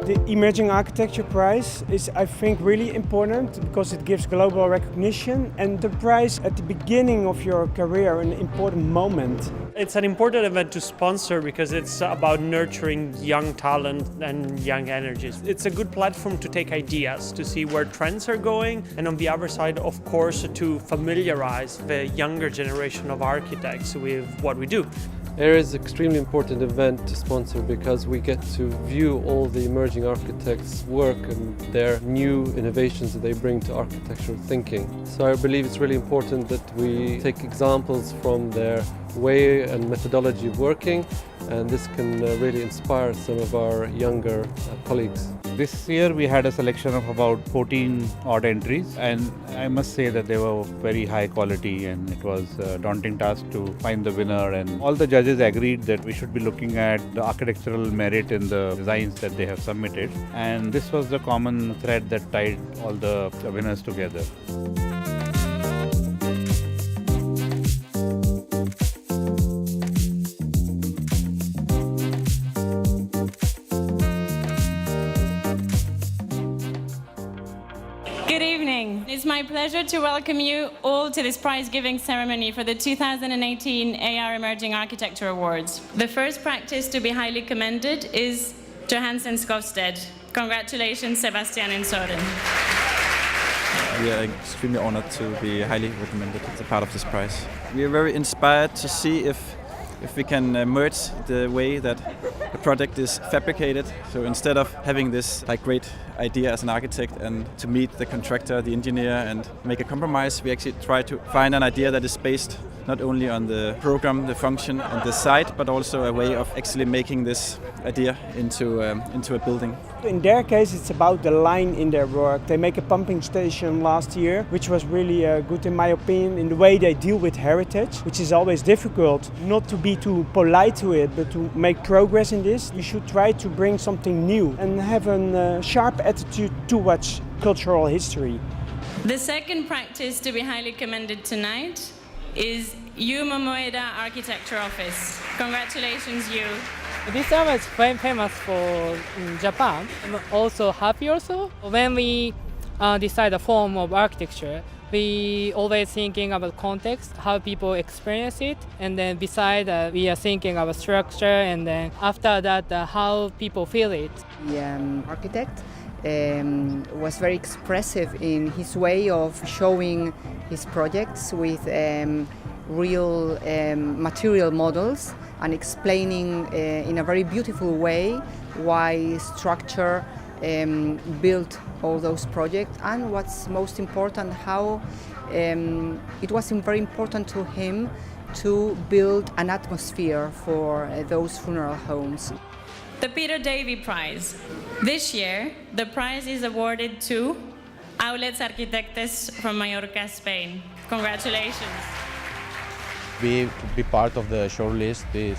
The Emerging Architecture Prize is, I think, really important because it gives global recognition, and the prize at the beginning of your career, an important moment. It's an important event to sponsor because it's about nurturing young talent and young energies. It's a good platform to take ideas, to see where trends are going, and on the other side, of course, to familiarize the younger generation of architects with what we do. It is an extremely important event to sponsor because we get to view all the emerging architects' work and their new innovations that they bring to architectural thinking. So I believe it's really important that we take examples from their way and methodology of working, and this can really inspire some of our younger colleagues. This year we had a selection of about 14 odd entries, and I must say that they were very high quality, and it was a daunting task to find the winner, and all the judges agreed that we should be looking at the architectural merit in the designs that they have submitted, and this was the common thread that tied all the winners together. Good evening. It's my pleasure to welcome you all to this prize-giving ceremony for the 2018 AR Emerging Architecture Awards. The first practice to be highly commended is Johansen Skovsted. Congratulations, Sebastian and Soren. We are extremely honored to be highly recommended as a part of this prize. We are very inspired to see if we can merge the way that the project is fabricated. So instead of having this great idea as an architect and to meet the contractor, the engineer, and make a compromise, we actually try to find an idea that is based not only on the program, the function, and the site, but also a way of actually making this idea into a building. In their case, it's about the line in their work. They make a pumping station last year, which was really good in my opinion, in the way they deal with heritage, which is always difficult. Not to be too polite to it, but to make progress in this, you should try to bring something new and have a sharp attitude towards cultural history. The second practice to be highly commended tonight is Yu Momoeda Architecture Office. Congratulations, Yu. This area is very famous for Japan. I'm also happy also. When we decide the form of architecture, we always thinking about context, how people experience it, and then beside we are thinking about structure, and then after that how people feel it. The architect was very expressive in his way of showing his projects with real material models and explaining in a very beautiful way why structure built all those projects, and what's most important, how it was very important to him to build an atmosphere for those funeral homes. The Peter Davey Prize. This year, the prize is awarded to Aulets Arquitectes from Mallorca, Spain. Congratulations. Be part of the shortlist is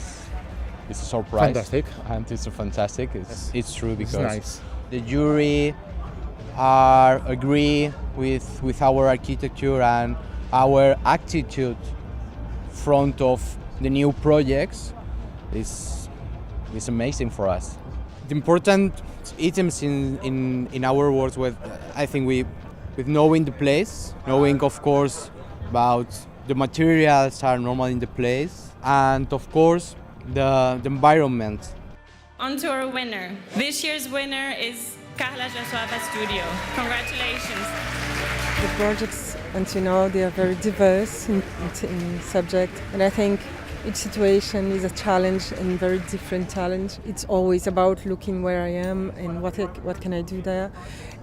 a surprise. Fantastic. And it's fantastic. It's true because nice. The jury agree with our architecture and our attitude front of the new projects is amazing for us. The important items in our works with knowing the place, knowing of course about the materials are normal in the place, and of course the environment. On to our winner. This year's winner is Carla Juaçaba Studio. Congratulations. The projects, until now, they are very diverse in subject, and I think each situation is a challenge and very different challenge. It's always about looking where I am and what can I do there.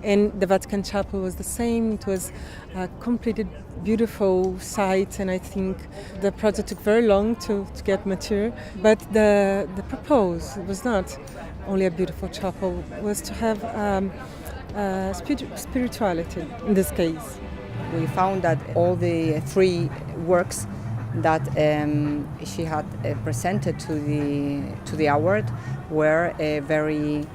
And the Vatican Chapel was the same. It was a completed beautiful site, and I think the project took very long to get mature. But the purpose was not only a beautiful chapel, was to have spirituality in this case. We found that all the three works that she had presented to the award were very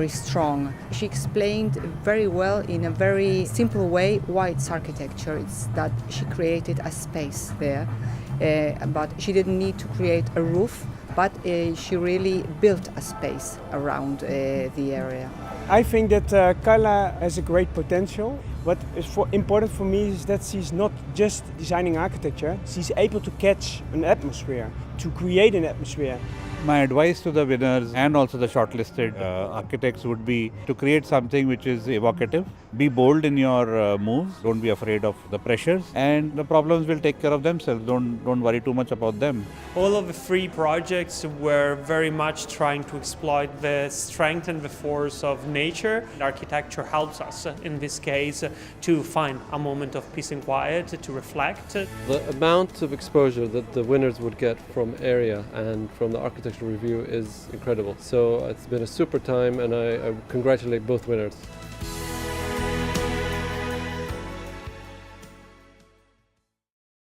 strong. She explained very well in a very simple way why it's architecture. It's that she created a space there, but she didn't need to create a roof but she really built a space around the area. I think that Carla has a great potential. What is important for me is that she's not just designing architecture, she's able to catch an atmosphere, to create an atmosphere. My advice to the winners and also the shortlisted architects would be to create something which is evocative. Be bold in your moves. Don't be afraid of the pressures, and the problems will take care of themselves. Don't worry too much about them. All of the three projects were very much trying to exploit the strength and the force of nature. Architecture helps us, in this case, to find a moment of peace and quiet, to reflect. The amount of exposure that the winners would get from area and from the architectural review is incredible. So it's been a super time, and I congratulate both winners.